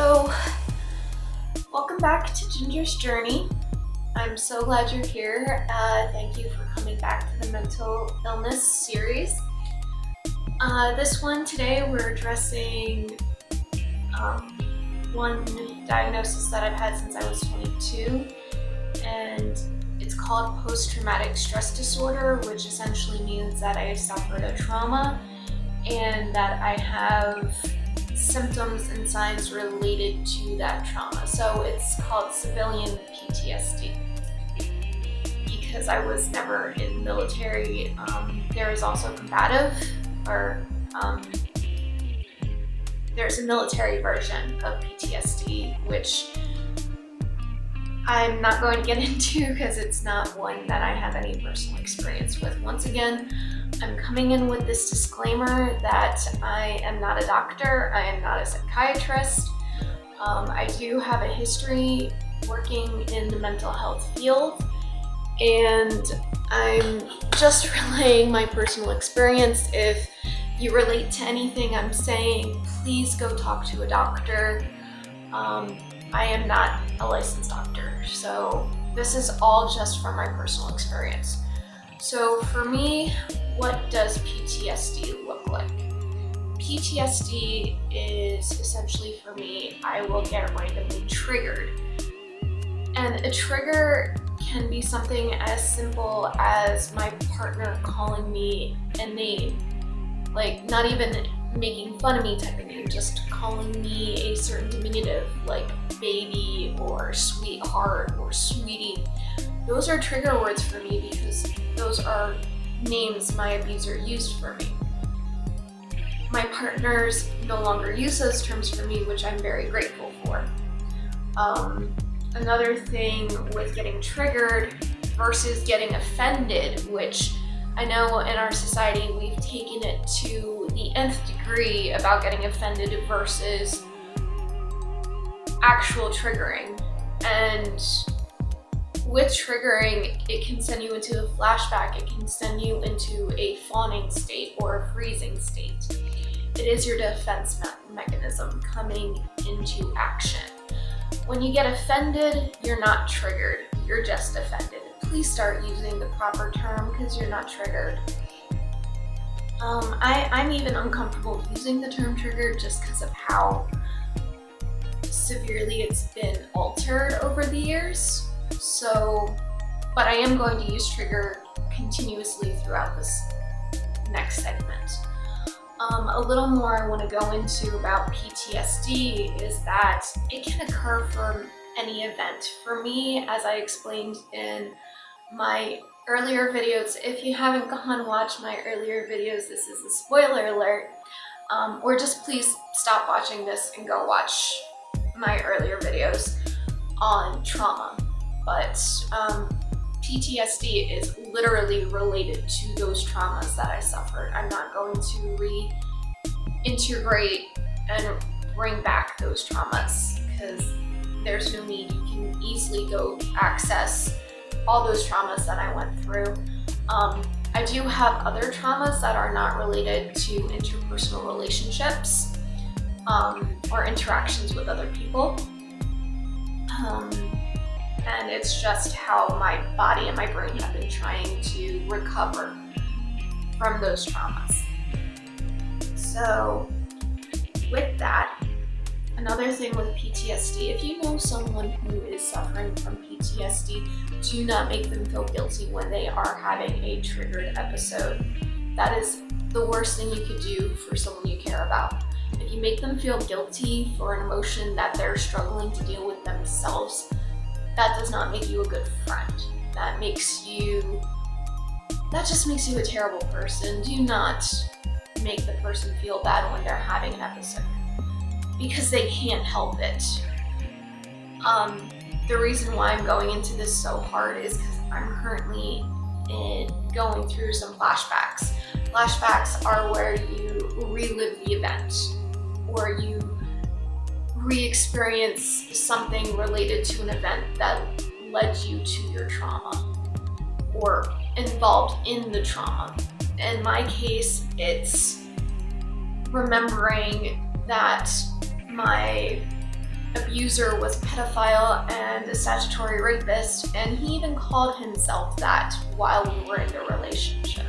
So, welcome back to Ginger's Journey. I'm so glad you're here. Thank you for coming back to the mental illness series. This one today we're addressing one diagnosis that I've had since I was 22, and it's called post-traumatic stress disorder, which essentially means that I suffered a trauma and that I have symptoms and signs related to that trauma. So it's called civilian PTSD. Because I was never in the military, there is also combative, or there's a military version of PTSD, which I'm not going to get into because it's not one that I have any personal experience with. Once again, I'm coming in with this disclaimer that I am not a doctor, I am not a psychiatrist. I do have a history working in the mental health field, and I'm just relaying my personal experience. If you relate to anything I'm saying, please go talk to a doctor. I am not a licensed doctor, so this is all just from my personal experience. So for me, what does PTSD look like? PTSD is essentially, for me, I will get randomly triggered. And a trigger can be something as simple as my partner calling me a name. Like, not even making fun of me type of name, just calling me a certain diminutive, like baby or sweetheart or sweetie. Those are trigger words for me because those are names my abuser used for me. My partners no longer use those terms for me, which I'm very grateful for. Another thing with getting triggered versus getting offended, which I know in our society we've taken it to the nth degree about getting offended versus actual triggering. And with triggering, it can send you into a flashback, it can send you into a fawning state or a freezing state. It is your defense mechanism coming into action. When you get offended, you're not triggered, you're just offended. Please start using the proper term because you're not triggered. I'm even uncomfortable using the term triggered just because of how severely it's been altered over the years. So, but I am going to use trigger continuously throughout this next segment. A little more I want to go into about PTSD is that it can occur from any event. For me, as I explained in my earlier videos, if you haven't gone watch my earlier videos, this is a spoiler alert, or just please stop watching this and go watch my earlier videos on trauma. But PTSD is literally related to those traumas that I suffered. I'm not going to reintegrate and bring back those traumas because there's no need. You can easily go access all those traumas that I went through. I do have other traumas that are not related to interpersonal relationships or interactions with other people. And it's just how my body and my brain have been trying to recover from those traumas. So with that, another thing with PTSD, if you know someone who is suffering from PTSD, do not make them feel guilty when they are having a triggered episode. That is the worst thing you could do for someone you care about. If you make them feel guilty for an emotion that they're struggling to deal with themselves, that does not make you a good friend. That just makes you a terrible person. Do not make the person feel bad when they're having an episode, because they can't help it. The reason why I'm going into this so hard is because I'm currently going through some flashbacks. Flashbacks are where you relive the event, or you re-experience something related to an event that led you to your trauma or involved in the trauma. In my case, it's remembering that my abuser was a pedophile and a statutory rapist, and he even called himself that while we were in a relationship.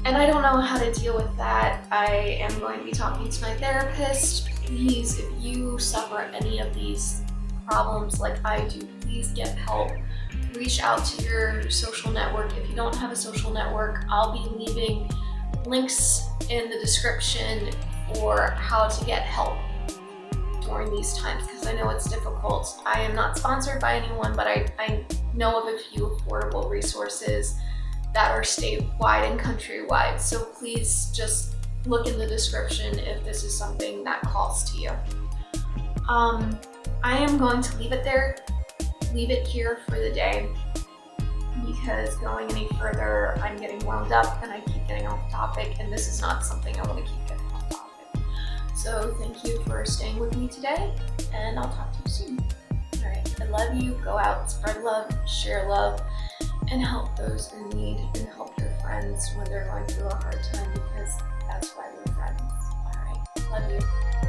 And I don't know how to deal with that. I am going to be talking to my therapist. Please, if you suffer any of these problems like I do, please get help. Reach out to your social network. If you don't have a social network, I'll be leaving links in the description for how to get help during these times, because I know it's difficult. I am not sponsored by anyone, but I know of a few affordable resources that are statewide and countrywide. So please just look in the description if this is something that calls to you. I am going to leave it here for the day, because going any further, I'm getting wound up and I keep getting off topic, and this is not something I want to keep getting off topic. So thank you for staying with me today, and I'll talk to you soon. All right, I love you. Go out, spread love, share love, and help those in need, and help your friends when they're going through a hard time, because that's why we're friends. All right, love you.